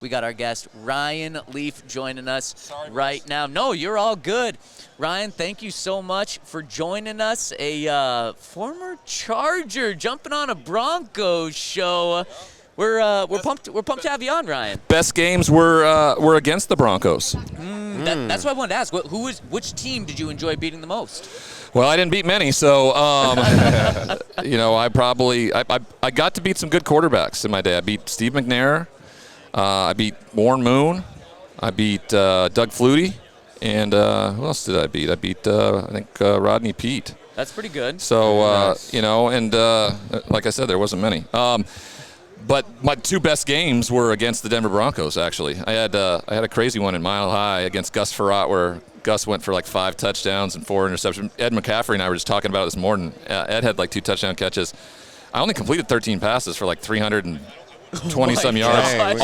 We got our guest, Ryan Leaf, joining us right now. No, you're all good. Ryan, thank you so much for joining us. A former Charger jumping on a Broncos show. We're pumped to have you on, Ryan. Best games were against the Broncos. That's what I wanted to ask. Which team did you enjoy beating the most? Well, I didn't beat many, so I got to beat some good quarterbacks in my day. I beat Steve McNair. I beat Warren Moon. I beat Doug Flutie. And who else did I beat? I beat, I think, Rodney Peete. That's pretty good. So, like I said, there wasn't many. But my two best games were against the Denver Broncos, actually. I had a crazy one in Mile High against Gus Frerotte where Gus went for like 5 touchdowns and 4 interceptions. Ed McCaffrey and I were just talking about it this morning. Ed had like 2 touchdown catches. I only completed 13 passes for like 320-some yards.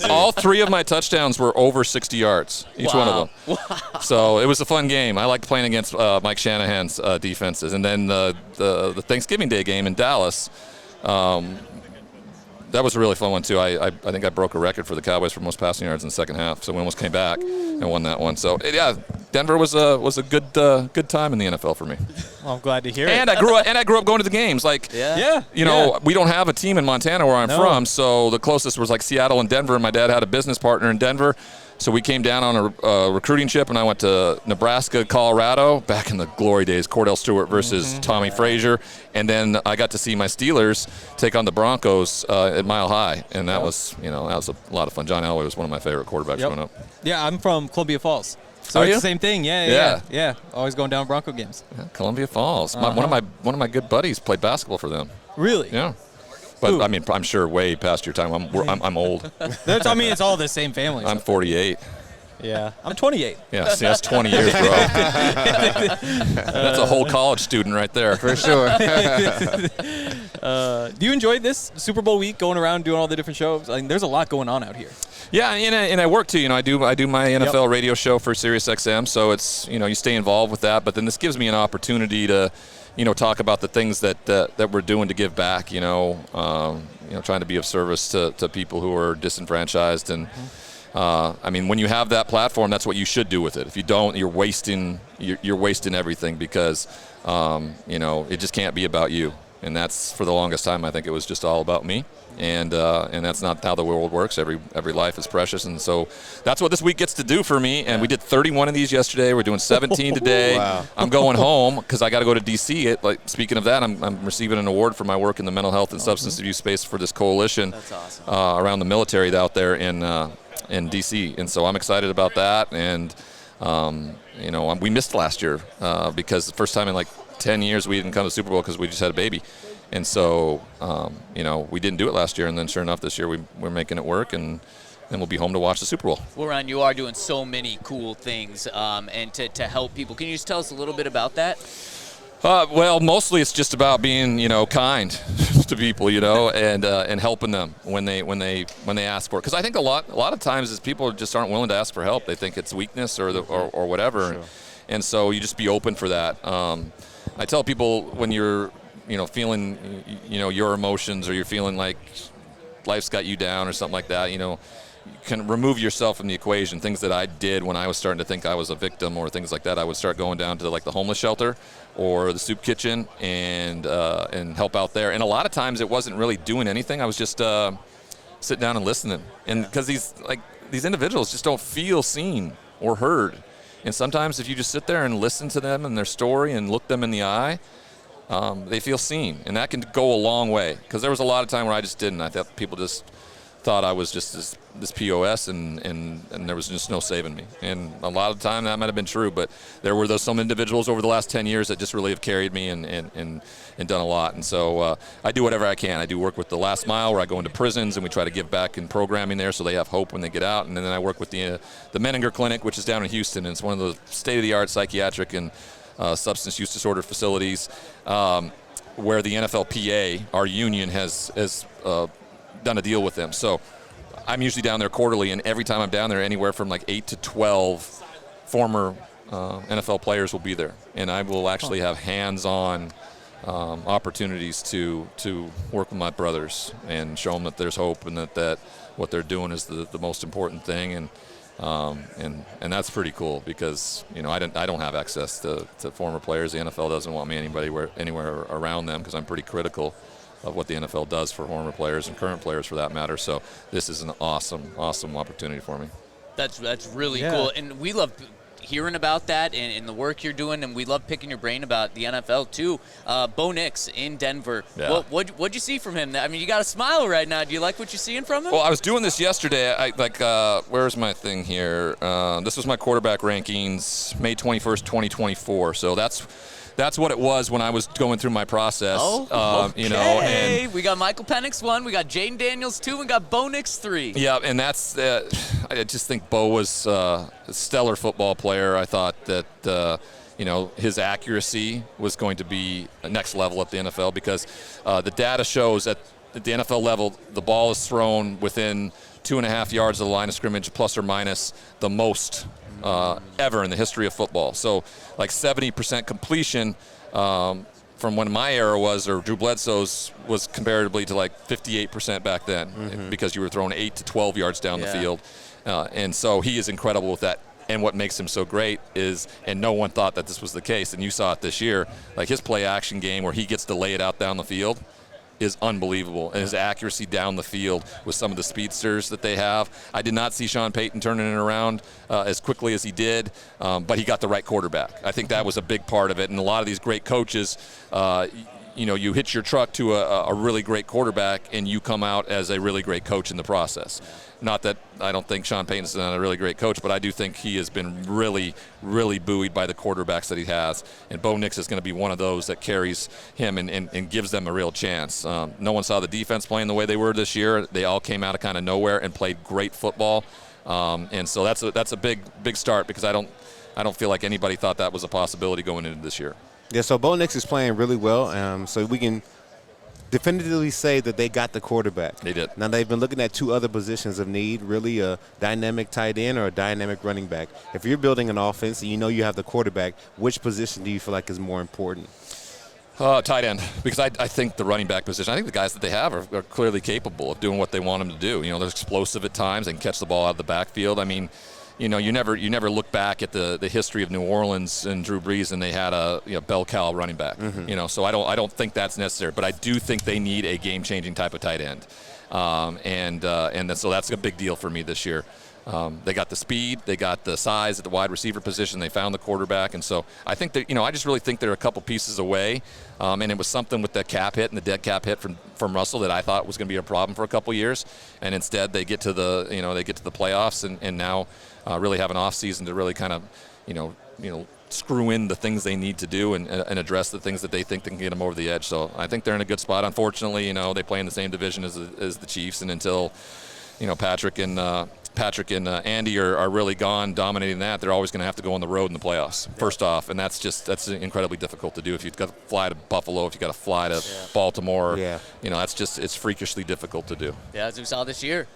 All 3 of my touchdowns were over 60 yards, each one of them. Wow. So it was a fun game. I liked playing against Mike Shanahan's defenses. And then the Thanksgiving Day game in Dallas, that was a really fun one, too. I think I broke a record for the Cowboys for most passing yards in the second half, so we almost came back and won that one. So, yeah, Denver was a good time in the NFL for me. Well, I'm glad to hear it. And I grew up going to the games. Like, we don't have a team in Montana where I'm from, so the closest was like Seattle and Denver, and my dad had a business partner in Denver. So we came down on a recruiting trip, and I went to Nebraska, Colorado, back in the glory days, Cordell Stewart versus Tommy Frazier. And then I got to see my Steelers take on the Broncos at Mile High, and that was a lot of fun. John Elway was one of my favorite quarterbacks growing up. Yeah, I'm from Columbia Falls. So it's the same thing. Yeah. Always going down Bronco games. Yeah, Columbia Falls. One of my good buddies played basketball for them. Really? Yeah. But Ooh. I mean, I'm sure way past your time. I'm old. It's all the same family. I'm 48. Yeah, I'm 28. Yeah, see, that's 20 years, bro. That's a whole college student right there. For sure. Do you enjoy this Super Bowl week, going around doing all the different shows? I mean, there's a lot going on out here. Yeah, and I work too. I do my NFL radio show for SiriusXM, so it's you stay involved with that. But then this gives me an opportunity to talk about the things that we're doing to give back. Trying to be of service to people who are disenfranchised and. I mean, when you have that platform, that's what you should do with it. If you don't, you're wasting everything because, it just can't be about you. And that's, for the longest time, I think it was just all about me. And that's not how the world works. Every life is precious. And so that's what this week gets to do for me. And we did 31 of these yesterday. We're doing 17 today. Wow. I'm going home because I got to go to D.C. Speaking of that, I'm receiving an award for my work in the mental health and substance abuse space for this coalition. That's awesome. Around the military out there in D.C. And so I'm excited about that. And, we missed last year because the first time in like 10 years we didn't come to the Super Bowl because we just had a baby. And so, we didn't do it last year. And then sure enough, this year we're making it work. And then we'll be home to watch the Super Bowl. Well, Ryan, you are doing so many cool things and to help people. Can you just tell us a little bit about that? Well, mostly it's just about being, kind to people, and helping them when they ask for it. Because I think a lot of times is people just aren't willing to ask for help. They think it's weakness or whatever, Sure. And so you just be open for that. I tell people when you're, feeling, your emotions or you're feeling like life's got you down or something like that, you can remove yourself from the equation. Things that I did when I was starting to think I was a victim or things like that, I would start going down to like the homeless shelter or the soup kitchen and help out there. And a lot of times it wasn't really doing anything. I was just sitting down and listening. And because these individuals just don't feel seen or heard. And sometimes if you just sit there and listen to them and their story and look them in the eye, they feel seen. And that can go a long way. Because there was a lot of time where I just didn't. I thought people just thought I was just this POS and there was just no saving me. And a lot of the time that might have been true, but there were some individuals over the last 10 years that just really have carried me and done a lot. And so I do whatever I can. I do work with the Last Mile where I go into prisons and we try to give back in programming there so they have hope when they get out. And then I work with the Menninger Clinic, which is down in Houston. And it's one of the state-of-the-art psychiatric and substance use disorder facilities where the NFLPA, our union, has done a deal with them. So I'm usually down there quarterly, and every time I'm down there, anywhere from like 8 to 12 former NFL players will be there. And I will actually have hands-on opportunities to work with my brothers and show them that there's hope and that what they're doing is the most important thing, and that's pretty cool because I don't have access to former players. The NFL doesn't want me anywhere around them because I'm pretty critical of what the NFL does for former players and current players for that matter. So this is an awesome opportunity for me. That's really cool, and we love hearing about that and the work you're doing, and we love picking your brain about the NFL too. Bo Nix in Denver. Yeah. What'd you see from him? I mean, you got a smile right now. Do you like what you're seeing from him? Well, I was doing this yesterday. Where's my thing here? This was my quarterback rankings, May 21st, 2024. So that's what it was when I was going through my process. Okay. We got Michael Penix 1, we got Jaden Daniels 2, we got Bo Nix 3. Yeah, and that's I just think Bo was a stellar football player. I thought that his accuracy was going to be a next level at the NFL because the data shows at the NFL level the ball is thrown within 2.5 yards of the line of scrimmage, plus or minus the most ever in the history of football. So like 70% completion from when my era was, or Drew Bledsoe's, was comparatively to like 58% back then because you were throwing 8 to 12 yards down the field. And so he is incredible with that. And what makes him so great is, and no one thought that this was the case, and you saw it this year, like his play action game where he gets to lay it out down the field is unbelievable. And his accuracy down the field with some of the speedsters that they have. I did not see Sean Payton turning it around as quickly as he did, but he got the right quarterback. I think that was a big part of it. And a lot of these great coaches, you hitch your truck to a really great quarterback and you come out as a really great coach in the process. Not that I don't think Sean Payton's not a really great coach, but I do think he has been really, really buoyed by the quarterbacks that he has. And Bo Nix is going to be one of those that carries him and gives them a real chance. No one saw the defense playing the way they were this year. They all came out of kind of nowhere and played great football. And so that's a big start because I don't feel like anybody thought that was a possibility going into this year. Yeah, so Bo Nix is playing really well. So we can definitively say that they got the quarterback. They did. Now they've been looking at two other positions of need, really a dynamic tight end or a dynamic running back. If you're building an offense and you have the quarterback, which position do you feel like is more important? Tight end, because I think the running back position, I think the guys that they have are clearly capable of doing what they want them to do. They're explosive at times and catch the ball out of the backfield. I mean, you never look back at the history of New Orleans and Drew Brees and they had a bell cow running back. So I don't think that's necessary, but I do think they need a game-changing type of tight end, so that's a big deal for me this year. They got the speed, they got the size at the wide receiver position, they found the quarterback, and so I think that I just really think they're a couple pieces away. And it was something with the cap hit and the dead cap hit from Russell that I thought was going to be a problem for a couple years, and instead they get to the playoffs and now really have an offseason to really kind of screw in the things they need to do and address the things that they think that can get them over the edge. So I think they're in a good spot. Unfortunately, they play in the same division as the Chiefs, and until Patrick and Andy are really gone dominating that, they're always going to have to go on the road in the playoffs, first off, and that's incredibly difficult to do. If you've got to fly to Buffalo, if you've got to fly to Baltimore, it's freakishly difficult to do. Yeah, as we saw this year.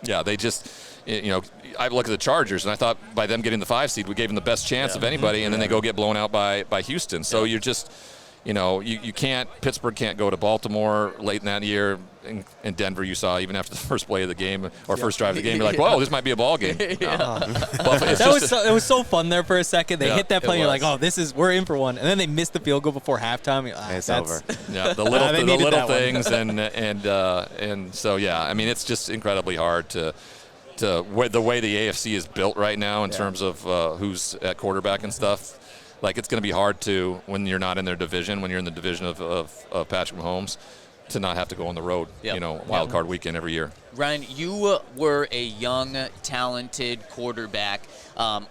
Yeah, they just, I look at the Chargers, and I thought by them getting the 5 seed, we gave them the best chance of anybody, and then they go get blown out by Houston. So you're just, you can't, Pittsburgh can't go to Baltimore late in that year. In Denver, you saw even after the first play of the game or first drive of the game, you're like, whoa, this might be a ball game. It was so fun there for a second. They hit that play, and you're like, oh, we're in for one. And then they missed the field goal before halftime. It's over. Yeah, the little things, and so I mean, it's just incredibly hard to the way the AFC is built right now in terms of who's at quarterback and stuff. Like, it's going to be hard to, when you're not in their division, when you're in the division of Patrick Mahomes, to not have to go on the road, wild card weekend every year. Ryan, you were a young, talented quarterback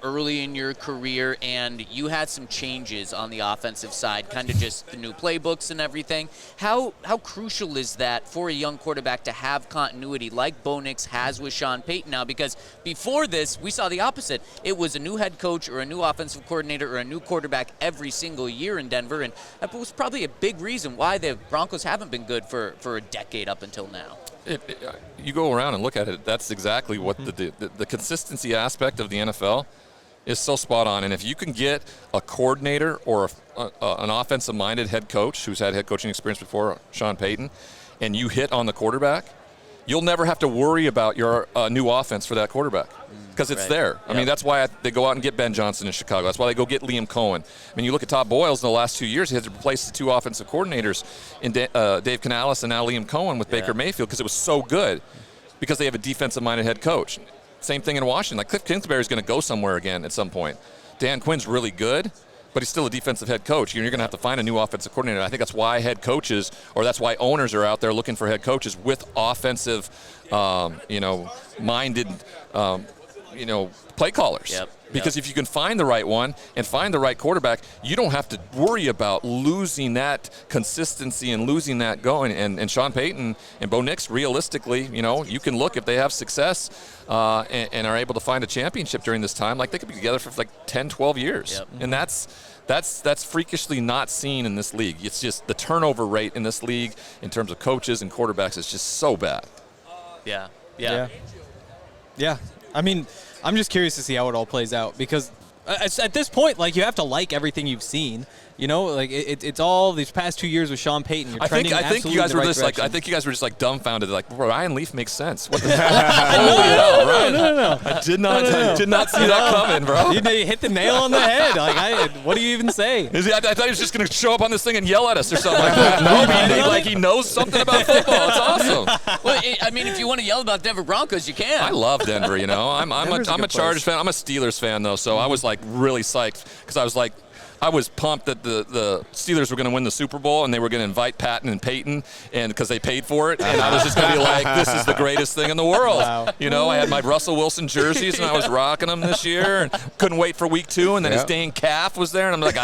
early in your career, and you had some changes on the offensive side, kind of just the new playbooks and everything. How crucial is that for a young quarterback to have continuity like Bo Nix has with Sean Payton now? Because before this, we saw the opposite. It was a new head coach or a new offensive coordinator or a new quarterback every single year in Denver, and that was probably a big reason why the Broncos haven't been good for a decade up until now. You go around and look at it, that's exactly what the consistency aspect of the NFL is so spot on. And if you can get a coordinator or an offensive-minded head coach who's had head coaching experience before, Sean Payton, and you hit on the quarterback, you'll never have to worry about your new offense for that quarterback because it's there. I mean, that's why they go out and get Ben Johnson in Chicago. That's why they go get Liam Cohen. I mean, you look at Todd Boyles in the last 2 years, he had to replace the 2 offensive coordinators in Dave Canales and now Liam Cohen with Baker Mayfield because it was so good because they have a defensive-minded head coach. Same thing in Washington. Like Cliff Kingsbury's going to go somewhere again at some point. Dan Quinn's really good, but he's still a defensive head coach. You're going to have to find a new offensive coordinator. I think that's why head coaches, or that's why owners are out there looking for head coaches with offensive, minded, play callers. Yep. Because if you can find the right one and find the right quarterback, you don't have to worry about losing that consistency and losing that going. And Sean Payton and Bo Nix, realistically, you can look if they have success and are able to find a championship during this time, like they could be together for like 10, 12 years. Yep. And that's freakishly not seen in this league. It's just the turnover rate in this league in terms of coaches and quarterbacks is just so bad. Yeah. I mean, I'm just curious to see how it all plays out because at this point, like, you have to like everything you've seen. Like it's all these past 2 years with Sean Payton. You're trending I think you guys were just direction. like, I think you guys were just like dumbfounded. Like, Ryan Leaf makes sense. What the No. I did not see that coming, bro. You hit the nail on the head. Like, what do you even say? I thought he was just going to show up on this thing and yell at us or something like that. No, like he knows something about football. It's awesome. Well, I mean, if you want to yell about Denver Broncos, you can. I love Denver. I'm a Chargers fan. I'm a Steelers fan though, so I was like really psyched because I was pumped that the Steelers were going to win the Super Bowl and they were going to invite Payton and Payton, and because they paid for it, and I was just going to be like, this is the greatest thing in the world. Wow. I had my Russell Wilson jerseys and I was rocking them this year, and couldn't wait for week 2. And then his Dane Calf was there, and I'm like,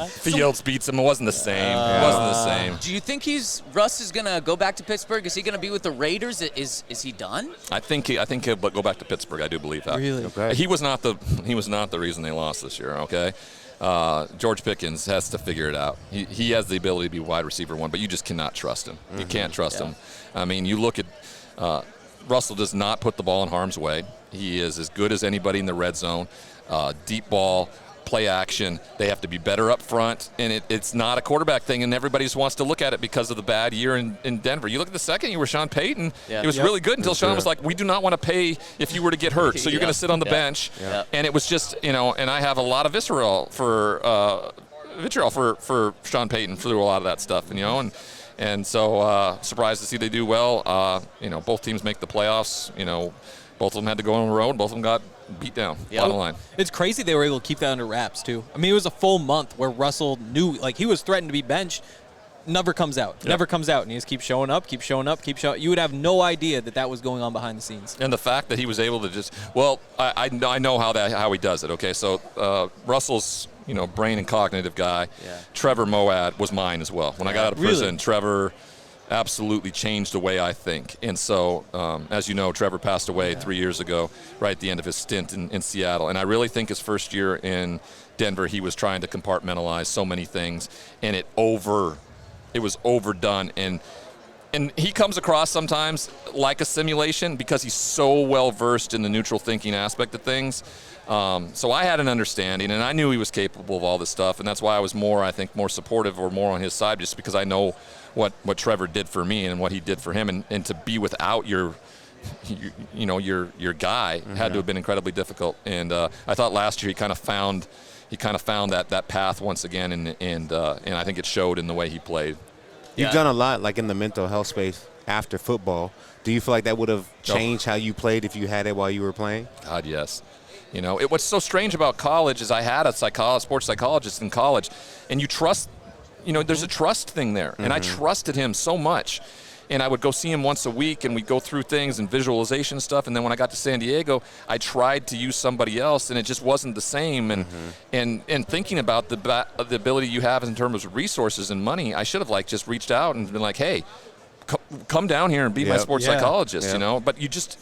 Fields beats him. It wasn't the same. It wasn't the same. Do you think Russ is going to go back to Pittsburgh? Is he going to be with the Raiders? Is he done? I think he'll go back to Pittsburgh. I do believe that. Really? Okay. He was not the reason they lost this year. Okay. George Pickens has to figure it out. He has the ability to be wide receiver 1, but you just cannot trust him. You can't trust him. I mean, you look at Russell does not put the ball in harm's way. He is as good as anybody in the red zone. Deep ball, play action. They have to be better up front, and it's not a quarterback thing, and everybody just wants to look at it because of the bad year in Denver. You look at the second year with Sean Payton, it was really good until Sean was like, we do not want to pay if you were to get hurt, so you're going to sit on the bench. And it was just, and I have a lot of vitriol for Sean Payton through a lot of that stuff, and so surprised to see they do well. Both teams make the playoffs. Both of them had to go on the road. Both of them got beat down. Bottom line. It's crazy they were able to keep that under wraps, too. I mean, it was a full month where Russell knew, like, he was threatened to be benched. Never comes out. Never comes out. And he just keeps showing up. You would have no idea that was going on behind the scenes. And the fact that he was able to just, I know how he does it, okay? So Russell's, brain and cognitive guy. Yeah. Trevor Moad was mine as well. When I got out of prison, Trevor absolutely changed the way I think. And so, as you know, Trevor passed away 3 years ago, right at the end of his stint in Seattle. And I really think his first year in Denver, he was trying to compartmentalize so many things, and it was overdone. And he comes across sometimes like a simulation because he's so well versed in the neutral thinking aspect of things. So I had an understanding, and I knew he was capable of all this stuff, and that's why I was more supportive or more on his side, just because I know what Trevor did for me and what he did for him, and to be without your guy had to have been incredibly difficult. And I thought last year he kind of found that path once again, and I think it showed in the way he played. You've done a lot, like in the mental health space after football. Do you feel like that would have changed how you played if you had it while you were playing? God, yes. What's so strange about college is I had a sports psychologist in college, and you trust. There's a trust thing there, and I trusted him so much. And I would go see him once a week, and we'd go through things and visualization stuff. And then when I got to San Diego, I tried to use somebody else, and it just wasn't the same. And thinking about the ability you have in terms of resources and money, I should have just reached out and been like, hey, come down here and be my sports psychologist, But you just,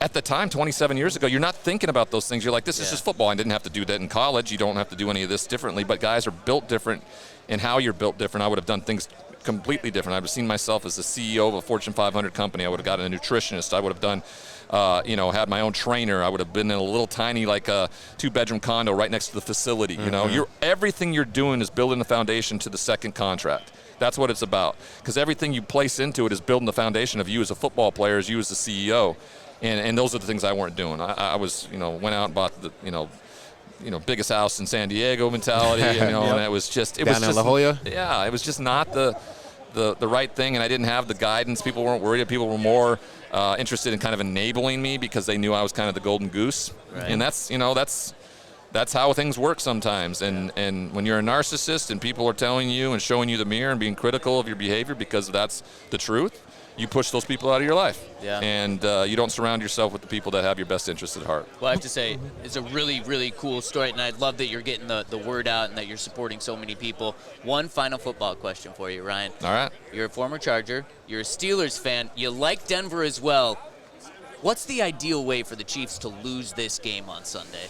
at the time, 27 years ago, you're not thinking about those things. You're like, this is just football. I didn't have to do that in college. You don't have to do any of this differently. But guys are built different, and how you're built different. I would have done things completely different. I would have seen myself as the CEO of a Fortune 500 company. I would have gotten a nutritionist. I would have done, had my own trainer. I would have been in a little tiny, 2-bedroom condo right next to the facility. Everything you're doing is building the foundation to the second contract. That's what it's about. Because everything you place into it is building the foundation of you as a football player, as you as the CEO. And those are the things I weren't doing. I was, went out and bought the, biggest house in San Diego mentality, and it was just Down in La Jolla? Yeah, it was just not the right thing, and I didn't have the guidance. People weren't worried. People were more interested in kind of enabling me because they knew I was kind of the golden goose. Right. And that's how things work sometimes. And when you're a narcissist and people are telling you and showing you the mirror and being critical of your behavior because that's the truth, you push those people out of your life. Yeah. And you don't surround yourself with the people that have your best interest at heart. Well, I have to say, it's a really, really cool story, and I love that you're getting the word out and that you're supporting so many people. One final football question for you, Ryan. All right. You're a former Charger. You're a Steelers fan. You like Denver as well. What's the ideal way for the Chiefs to lose this game on Sunday?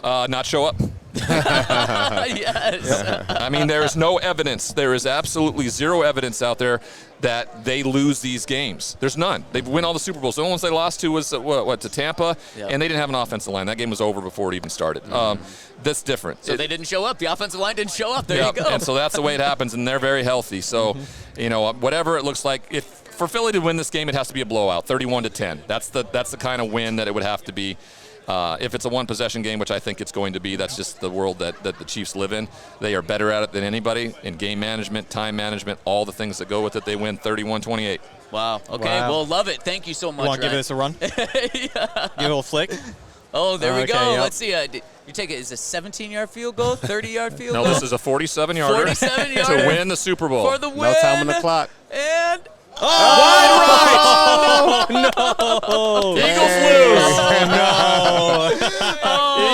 Not show up. Yes. I mean, there is no evidence. There is absolutely zero evidence out there that they lose these games. There's none. They win all the Super Bowls. The only ones they lost to was to Tampa, and they didn't have an offensive line. That game was over before it even started. That's different. So they didn't show up. The offensive line didn't show up. There you go. And so that's the way it happens, and they're very healthy. So, whatever it looks like, if for Philly to win this game, it has to be a blowout, 31-10. That's the kind of win that it would have to be. If it's a one-possession game, which I think it's going to be, that's just the world that the Chiefs live in. They are better at it than anybody in game management, time management, all the things that go with it. They win 31-28. Wow. Okay. Wow. Well, love it. Thank you so much, You want to give Ryan. this a run? Give it a little flick? Oh, there we Okay, go. yep. Let's see. You take it. Is it a 17-yard field goal, 30-yard field No, goal? this is a 47-yarder 47-yarder to win the Super Bowl. for the win. No time on the clock. And Eagles lose.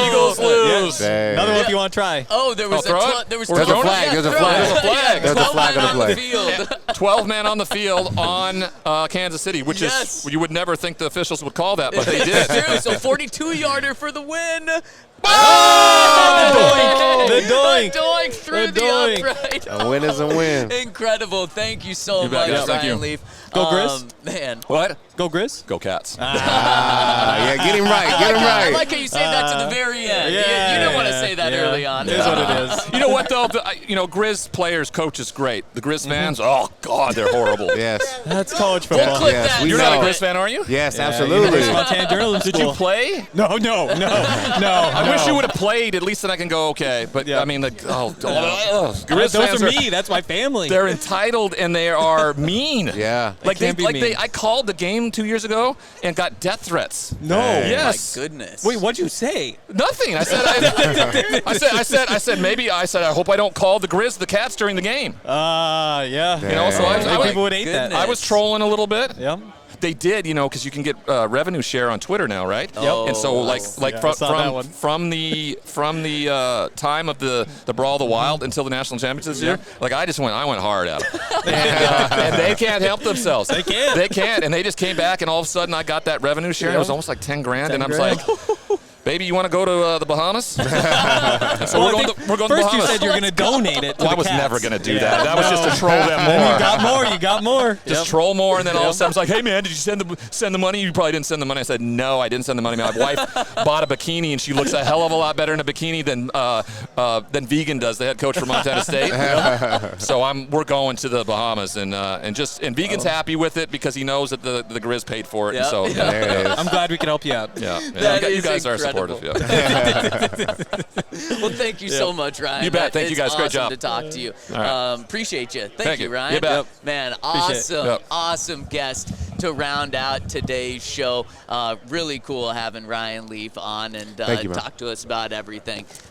Eagles lose. Dang. Another one if you want to try. there was throw it? there was There's a 12 flag, yeah, there's a throw flag. it. There's a flag. There's a 12 flag on men the play. field. 12 men on the field on Kansas City, which Yes. is, you would never think the officials would call that, but they did. So 42-yarder for the win. The doink. The doink through The the doink. upright. A win is a win. Incredible. Thank you so You bet, much, yes, thank Ryan you. Leaf. Go Grizz. Man. What? Go Grizz. Go Cats. Yeah, get him right. Get him I right. like how you saved that to the very end. You didn't want to say that early on. It is what it is. You know what, though? Grizz players, coach is great. The Grizz fans, oh, God, they're horrible. Yes. That's college We'll football. clip Yes, that. we You're know. not a Grizz fan, are you? Yes, Yeah, absolutely. University of Montana Journalism Did you School. play? No. I wish you would have played. At least then I can go, okay. But, Yeah. I mean, Grizz Those fans are me. That's my family. They're entitled and they are mean. Yeah. Like can't be mean. I called the game 2 years ago and got death threats. No. Dang. Yes. My goodness. Wait, what'd you say? Nothing. I said I hope I don't call the Grizz the Cats during the game. Yeah. You know, so I People would hate Goodness. that. I was trolling a little bit. Yeah. They did, because you can get revenue share on Twitter now, right? Yep. And so, Yeah, I saw that one. from the time of the Brawl of the Wild until the national championship this year, I went hard at them, and they can't help themselves. They can't, and they just came back, and all of a sudden I got that revenue share. And it was almost like 10 grand, and I'm like, baby, you want to go to the Bahamas? So we're going to the First you Bahamas. said you were going to donate it to Well, I the was Cats. never going to do that. That was just to troll them Then more. you got more. Just troll more, and then all of a sudden it's like, hey, man, did you send the money? You probably didn't send the money. I said, no, I didn't send the money. My wife bought a bikini, and she looks a hell of a lot better in a bikini than Vegan does, the head coach for Montana State. So we're going to the Bahamas, and Vegan's happy with it because he knows that the Grizz paid for it. Yep. And so, There it is. I'm glad we could help you out. yeah. That You is guys are incredible. supportive. Yeah. Well, thank you so much, Ryan. You bet. Thank you, It's guys. Great awesome job. to talk to you. All right. Appreciate you. Thank Thank you, you. Ryan. You bet. Man, Appreciate it. awesome, Yep. awesome guest to round out today's show. Really cool having Ryan Leaf on and Thank you, man. talk to us about everything.